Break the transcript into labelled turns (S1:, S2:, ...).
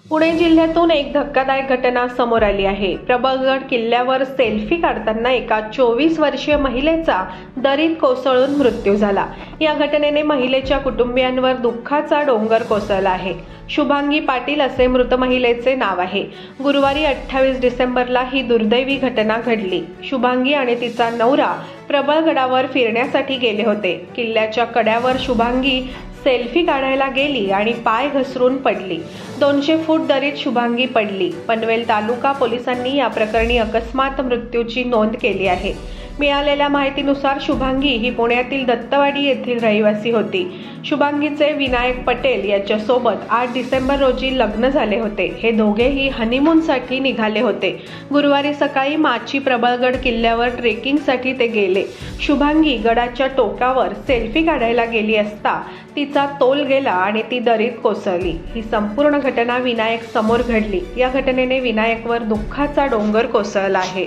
S1: पुणे जिल्ह्यातून एक धक्कादायक घटना समोर आली आहे। प्रबळगड किल्ल्यावर सेल्फी काढताना एका 24 वर्षीय महिलेचा दरीत कोसळून मृत्यू झाला। या घटनेने महिलेच्या कुटुंबियांवर दुःखाचा डोंगर कोसळला आहे। शुभांगी पाटील असे मृत महिलेचे नाव आहे। गुरुवारी 28 डिसेंबरला ही दुर्दैवी घटना घडली। शुभांगी आणि तिचा नवरा प्रबळगडावर फिरण्यासाठी गेले होते। किल्ल्याच्या कड्यावर शुभांगी सेल्फी काढायला गेली आणि पाय घसरून पडली। 200 फूट दरीत शुभांगी पडली। पनवेल तालुका पोलिसांनी या प्रकरणी अकस्मात मृत्यूची नोंद केली आहे। मिळालेल्या माहितीनुसार शुभांगी ही पुण्यातील दत्तवाडी येथील रहिवासी होती। शुभांगीचे विनायक पटेल याच्यासोबत 8 डिसेंबर रोजी लग्न झाले होते। हे दोघेही हनीमूनसाठी निघाले होते। गुरुवारी सकाळी माची प्रबळगड किल्ल्यावर ट्रेकिंगसाठी ते गेले। शुभांगी गडाच्या टोकावर सेल्फी काढायला गेली असता तिचा तोल गेला आणि ती दरीत कोसळली। ही संपूर्ण घटना विनायक समोर घडली। या घटनेने विनायकवर दुःखाचा डोंगर कोसळला आहे।